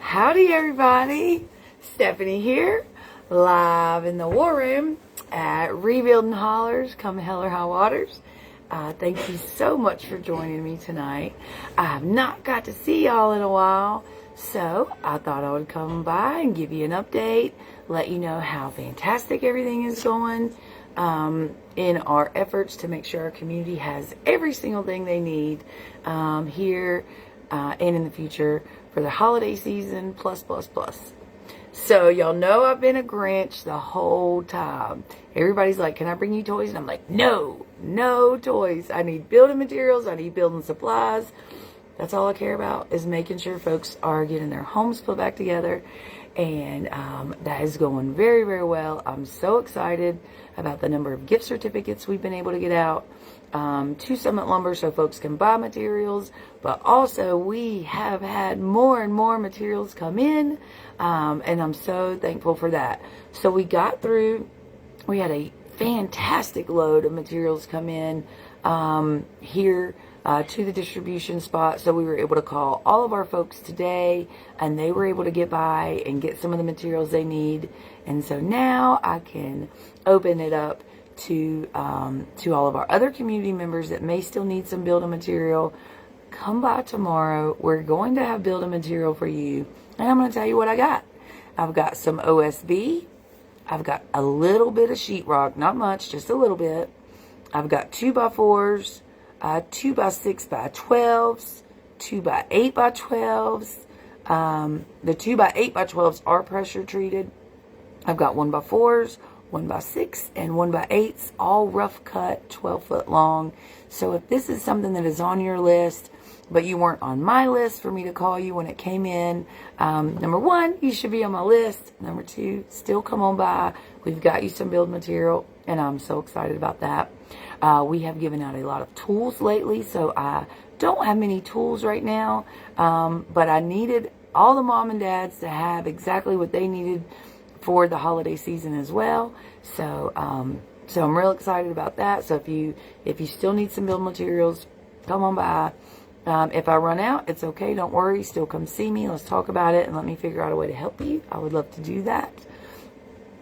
Howdy everybody, Stephanie here, live in the war room at Rebuilding Hollers, come hell or high waters. Thank you so much for joining me tonight. I have not got to see y'all in a while, so I thought I would come by and give you an update, let you know how fantastic everything is going in our efforts to make sure our community has every single thing they need here and in the future for the holiday season, plus. So y'all know I've been a Grinch the whole time. Everybody's like, can I bring you toys? And I'm like, no toys. I need building materials. I need building supplies. That's all I care about, is making sure folks are getting their homes put back together. And that is going very, very well. I'm so excited about the number of gift certificates we've been able to get out to Summit Lumber so folks can buy materials. But also we have had more and more materials come in, and I'm so thankful for that. So we got through. We had a fantastic load of materials come in here to the distribution spot. So we were able to call all of our folks today, and they were able to get by and get some of the materials they need. And so now I can open it up to all of our other community members that may still need some building material. Come by tomorrow. We're going to have building material for you, and I'm going to tell you what I got. I've got some OSB. I've got a little bit of sheetrock, not much, just a little bit. I've got 2x4s, 2x6x12s, 2x8x12s. The 2x8x12s are pressure treated. I've got 1x4s, 1x6, and 1x8s, all rough cut, 12 foot long. So if this is something that is on your list, but you weren't on my list for me to call you when it came in, number one, you should be on my list. Number two, still come on by. We've got you some build material, and I'm so excited about that. We have given out a lot of tools lately, so I don't have many tools right now, but I needed all the mom and dads to have exactly what they needed for the holiday season as well. So I'm real excited about that. So if you still need some build materials, come on by. If I run out, it's okay. Don't worry. Still come see me. Let's talk about it and let me figure out a way to help you. I would love to do that.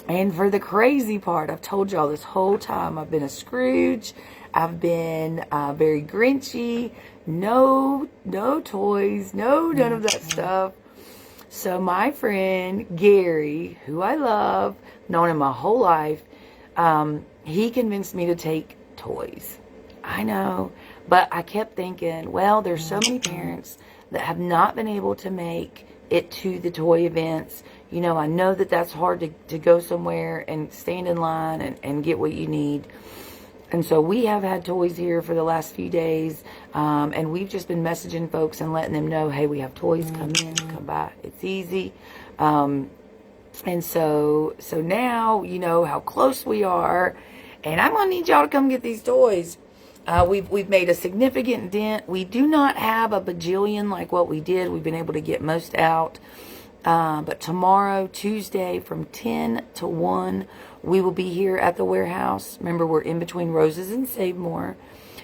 And for the crazy part, I've told y'all this whole time, I've been a Scrooge. I've been very Grinchy. No toys. None of that stuff. So my friend Gary, who I love, known him my whole life, he convinced me to take toys. I know, but I kept thinking, well, there's so many parents that have not been able to make it to the toy events. You know, I know that that's hard to go somewhere and stand in line and get what you need. And so we have had toys here for the last few days, and we've just been messaging folks and letting them know, hey, we have toys, come in, come by. It's easy. And so now you know how close we are, and I'm going to need y'all to come get these toys. We've made a significant dent. We do not have a bajillion like what we did. We've been able to get most out. But tomorrow, Tuesday, from 10 to 1, we will be here at the warehouse. Remember, we're in between Roses and Save More.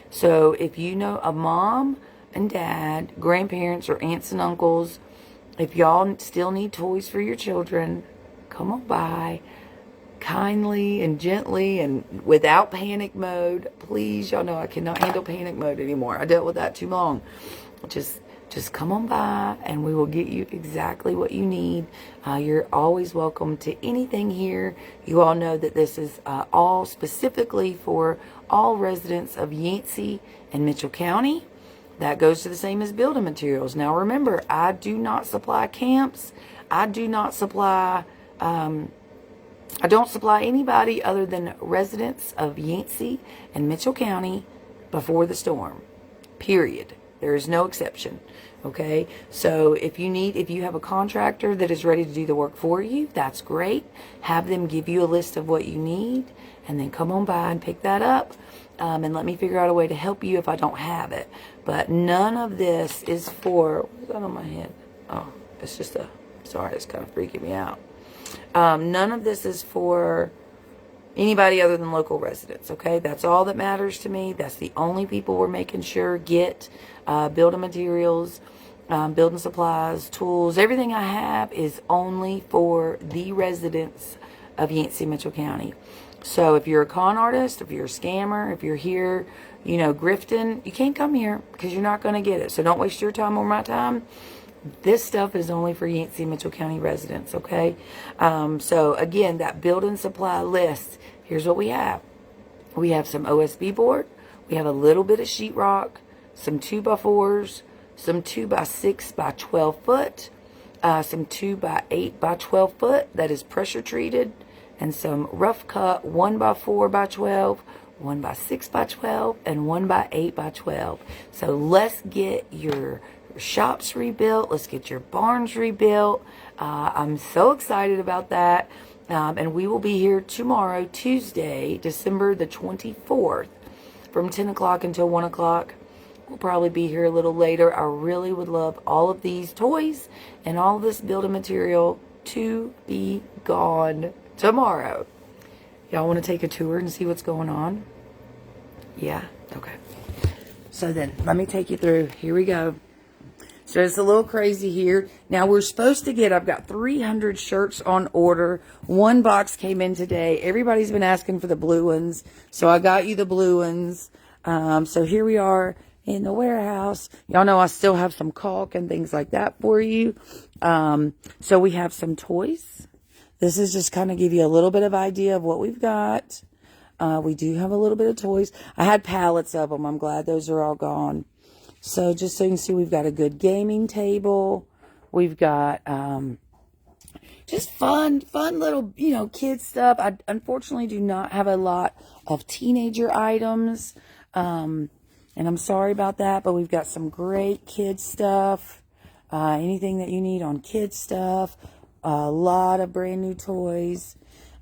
So if you know a mom and dad, grandparents, or aunts and uncles, if y'all still need toys for your children, come on by. Kindly and gently and without panic mode. Please, y'all know I cannot handle panic mode anymore. I dealt with that too long. Just come on by and we will get you exactly what you need. You're always welcome to anything here. You all know that this is all specifically for all residents of Yancey and Mitchell County. That goes to the same as building materials. Now remember, I do not supply camps. I don't supply anybody other than residents of Yancey and Mitchell County before the storm. Period. There is no exception. Okay? So if you have a contractor that is ready to do the work for you, that's great. Have them give you a list of what you need, and then come on by and pick that up. And let me figure out a way to help you if I don't have it. But none of this is for, what's that on my head? Oh, it's just sorry, it's kind of freaking me out. None of this is for anybody other than local residents, okay? That's all that matters to me. That's the only people we're making sure get building materials. building supplies, tools, everything I have is only for the residents of Yancey, Mitchell County. So if you're a con artist, if you're a scammer, if you're here, you know, grifting, you can't come here because you're not going to get it. So don't waste your time or my time. This stuff is only for Yancey, Mitchell County residents, okay? So again, that building supply list, here's what we have. We have some OSB board. We have a little bit of sheetrock, some 2x4s, some 2x6 by 12 foot, some 2x8 by 12 foot that is pressure treated, and some rough cut 1x4 by 12, 1x6 by 12, and 1x8 by 12. So let's get your shops rebuilt. Let's get your barns rebuilt. I'm so excited about that. And we will be here tomorrow, Tuesday, December the 24th, from 10 o'clock until 1 o'clock. We'll probably be here a little later. I really would love all of these toys and all of this building material to be gone tomorrow. Y'all want to take a tour and see what's going on? Yeah? Okay. So then, let me take you through. Here we go. So it's a little crazy here. Now we're supposed to get, I've got 300 shirts on order. One box came in today. Everybody's been asking for the blue ones. So I got you the blue ones. So here we are in the warehouse. Y'all know I still have some caulk and things like that for you. So we have some toys. This is just kind of give you a little bit of idea of what we've got. We do have a little bit of toys. I had pallets of them. I'm glad those are all gone. So just so you can see, we've got a good gaming table. We've got just fun little, you know, kid stuff. I unfortunately do not have a lot of teenager items. And I'm sorry about that, but we've got some great kid stuff. Anything that you need on kid stuff. A lot of brand new toys.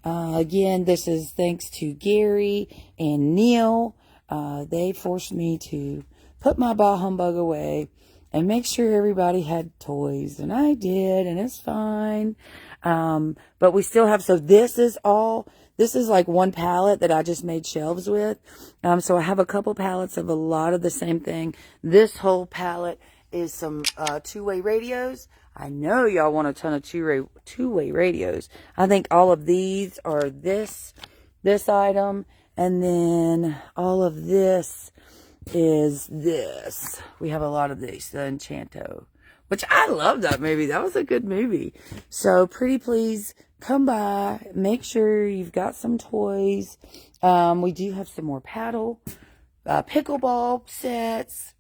Again, this is thanks to Gary and Neil. They forced me to put my bah humbug away and make sure everybody had toys. And I did, and it's fine. But we still have, so this is like one pallet that I just made shelves with. So I have a couple pallets of a lot of the same thing. This whole pallet is some two-way radios. I know y'all want a ton of two-way radios. I think all of these are this item. And then all of this is this. We have a lot of these, the Enchanto, which I love that movie. That was a good movie. So pretty please come by. Make sure you've got some toys. We do have some more paddle, pickleball sets.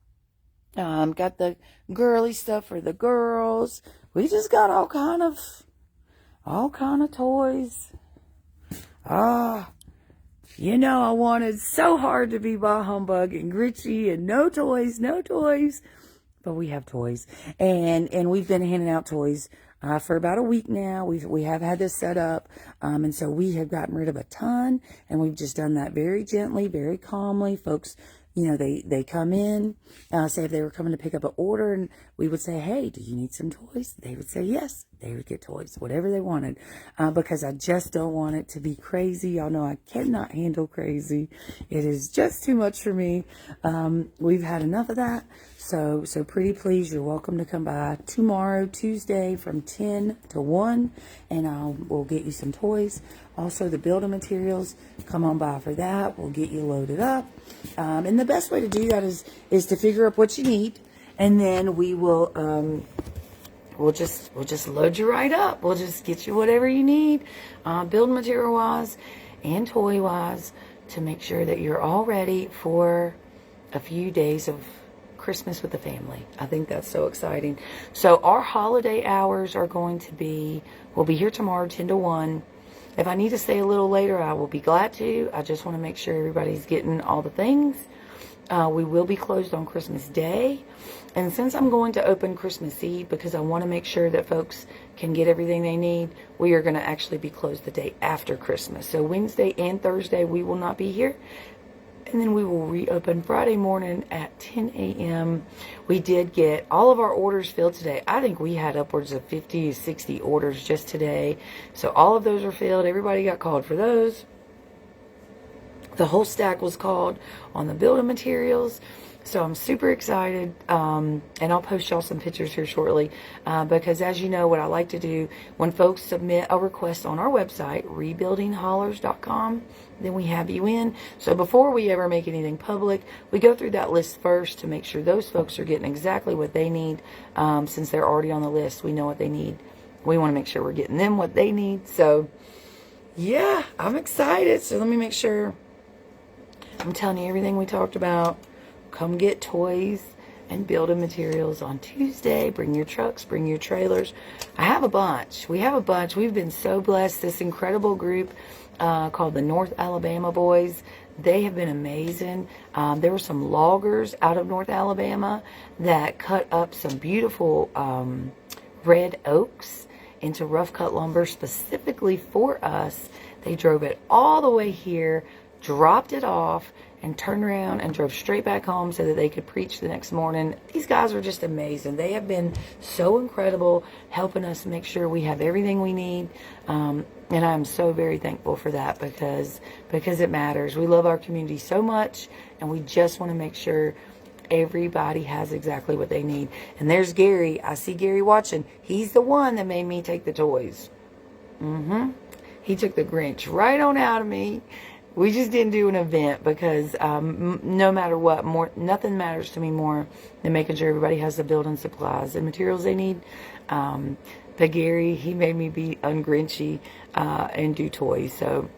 Got the girly stuff for the girls. We just got all kind of toys. You know, I wanted so hard to be bah humbug and gritchy and no toys. But we have toys. And we've been handing out toys for about a week now. We have had this set up. And so we have gotten rid of a ton. And we've just done that very gently, very calmly. Folks, you know, they come in, say if they were coming to pick up an order, and we would say, hey, do you need some toys? They would say yes. They would get toys, whatever they wanted, because I just don't want it to be crazy. Y'all know I cannot handle crazy. It is just too much for me. We've had enough of that. So pretty please, you're welcome to come by tomorrow, Tuesday, from 10 to 1, and we'll get you some toys. Also, the building materials, come on by for that. We'll get you loaded up. And the best way to do that is to figure out what you need, and then we will we'll just load you right up. We'll just get you whatever you need, building material wise and toy wise, to make sure that you're all ready for a few days of Christmas with the family. I think that's so exciting. So our holiday hours are going to be, we'll be here tomorrow 10 to 1. If I need to stay a little later, I will be glad to. I just want to make sure everybody's getting all the things. We will be closed on Christmas Day. And since I'm going to open Christmas Eve, because I want to make sure that folks can get everything they need, we are going to actually be closed the day after Christmas. So Wednesday and Thursday, we will not be here. And then we will reopen Friday morning at 10 a.m. We did get all of our orders filled today. I think we had upwards of 50 to 60 orders just today. So all of those are filled. Everybody got called for those. The whole stack was called on the building materials. So I'm super excited, and I'll post y'all some pictures here shortly, because as you know, what I like to do when folks submit a request on our website, rebuildinghollers.com, then we have you in. So before we ever make anything public, we go through that list first to make sure those folks are getting exactly what they need. Since they're already on the list, we know what they need. We want to make sure we're getting them what they need. So yeah, I'm excited. So let me make sure I'm telling you everything we talked about. Come get toys and building materials on Tuesday. Bring your trucks, bring your trailers. I have a bunch. We have a bunch. We've been so blessed. This incredible group called the North Alabama Boys. They have been amazing. There were some loggers out of North Alabama that cut up some beautiful red oaks into rough cut lumber specifically for us. They drove it all the way here, dropped it off, and turned around and drove straight back home so that they could preach the next morning. These guys are just amazing. They have been so incredible, helping us make sure we have everything we need. And I'm so very thankful for that because it matters. We love our community so much, and we just want to make sure everybody has exactly what they need. And there's Gary. I see Gary watching. He's the one that made me take the toys. He took the Grinch right on out of me. We just didn't do an event because no matter what, nothing matters to me more than making sure everybody has the building supplies and materials they need. But Gary, he made me be ungrinchy and do toys. So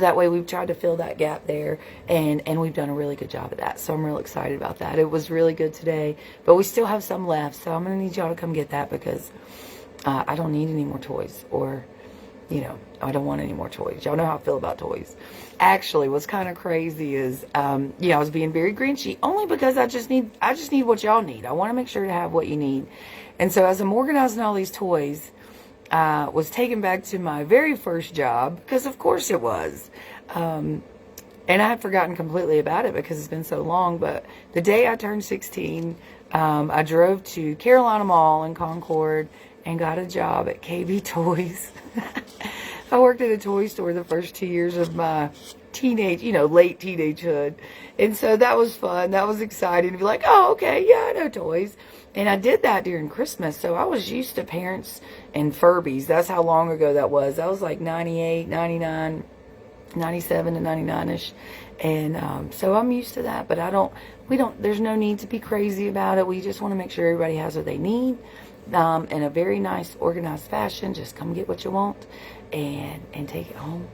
that way we've tried to fill that gap there, and we've done a really good job of that. So I'm real excited about that. It was really good today, but we still have some left. So I'm going to need y'all to come get that because I don't need any more toys, or I don't want any more toys. Y'all know how I feel about toys. Actually, what's kind of crazy is, I was being very grinchy only because I just need what y'all need. I want to make sure to have what you need. And so as I'm organizing all these toys, was taken back to my very first job, because of course it was. And I had forgotten completely about it because it's been so long. But the day I turned 16, I drove to Carolina Mall in Concord and got a job at KB Toys. I worked at a toy store the first 2 years of my late teenagehood. And so that was fun. That was exciting to be like, oh, okay, yeah, I know toys. And I did that during Christmas. So I was used to parents and Furbies. That's how long ago that was. That was like 98, 99, 97 to 99-ish. And so I'm used to that. But there's no need to be crazy about it. We just want to make sure everybody has what they need. In a very nice, organized fashion. Just come get what you want and take it home.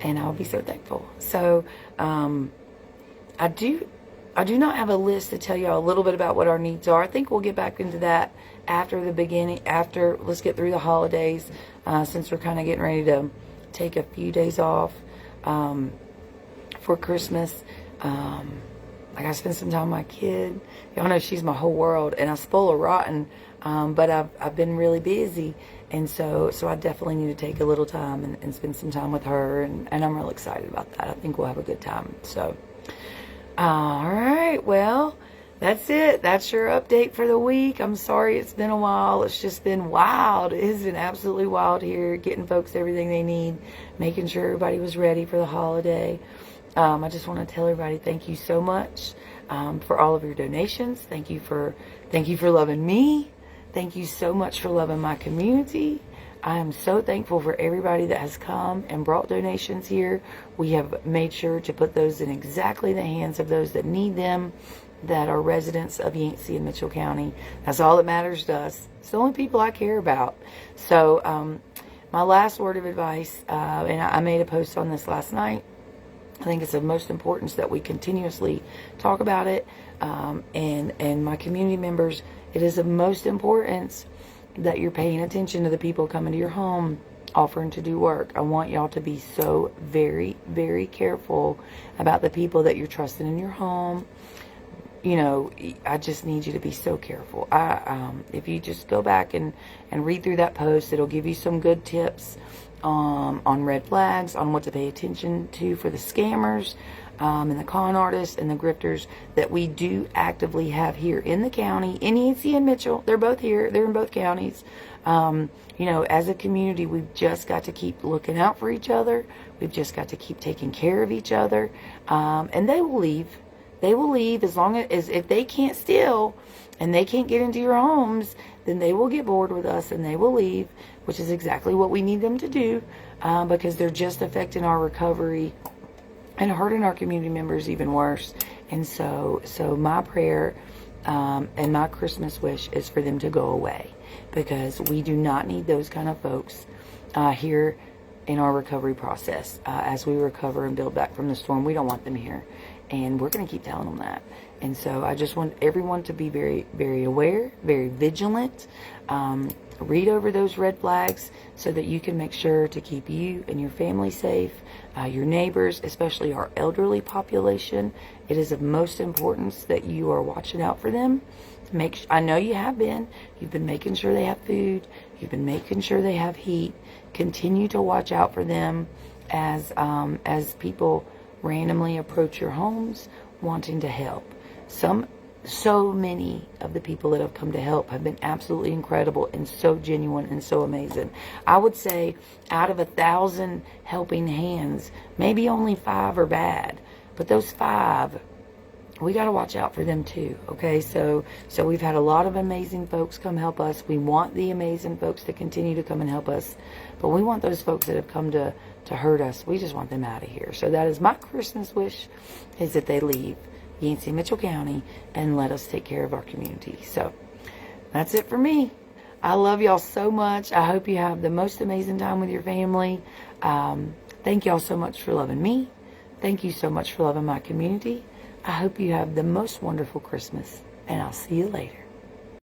And I'll be so thankful. So I do not have a list to tell y'all a little bit about what our needs are. I think we'll get back into that after let's get through the holidays, since we're kind of getting ready to take a few days off for Christmas. I got to spend some time with my kid. Y'all know she's my whole world, and I spoil her rotten. But I've been really busy, and so I definitely need to take a little time and spend some time with her, and I'm real excited about that. I think we'll have a good time. So, all right, well, that's it. That's your update for the week. I'm sorry it's been a while. It's just been wild. It has been absolutely wild here, getting folks everything they need, making sure everybody was ready for the holiday. I just want to tell everybody thank you so much for all of your donations. Thank you for loving me. Thank you so much for loving my community. I am so thankful for everybody that has come and brought donations here. We have made sure to put those in exactly the hands of those that need them, that are residents of Yancey and Mitchell County. That's all that matters to us. It's the only people I care about. So my last word of advice, and I made a post on this last night. I think it's of most importance that we continuously talk about it. And my community members, it is of most importance that you're paying attention to the people coming to your home offering to do work. I want y'all to be so very, very careful about the people that you're trusting in your home. I just need you to be so careful. If you just go back and read through that post, it'll give you some good tips on red flags, on what to pay attention to for the scammers, and the con artists and the grifters that we do actively have here in the county, in Yancey and Mitchell. They're both here. They're in both counties. As a community, we've just got to keep looking out for each other. We've just got to keep taking care of each other. And they will leave. they will leave as long as if they can't steal and they can't get into your homes, then they will get bored with us and they will leave, which is exactly what we need them to do, because they're just affecting our recovery and hurting our community members even worse. And so my prayer and my Christmas wish is for them to go away, because we do not need those kind of folks here in our recovery process. As we recover and build back from the storm, we don't want them here. And we're going to keep telling them that. And so I just want everyone to be very, very aware, very vigilant. Read over those red flags so that you can make sure to keep you and your family safe, your neighbors, especially our elderly population. It is of most importance that you are watching out for them. I know you have been. You've been making sure they have food. You've been making sure they have heat. Continue to watch out for them as people randomly approach your homes wanting to help. So many of the people that have come to help have been absolutely incredible and so genuine and so amazing. I would say out of 1,000 helping hands, maybe only 5 are bad, but those 5, we got to watch out for them too. Okay, so we've had a lot of amazing folks come help us. We want the amazing folks to continue to come and help us, but we want those folks that have come to hurt us, we just want them out of here. So that is my Christmas wish, is that they leave Yancey Mitchell County and let us take care of our community. So that's it for me. I love y'all so much. I hope you have the most amazing time with your family. Thank y'all so much for loving me. Thank you so much for loving my community. I hope you have the most wonderful Christmas, and I'll see you later.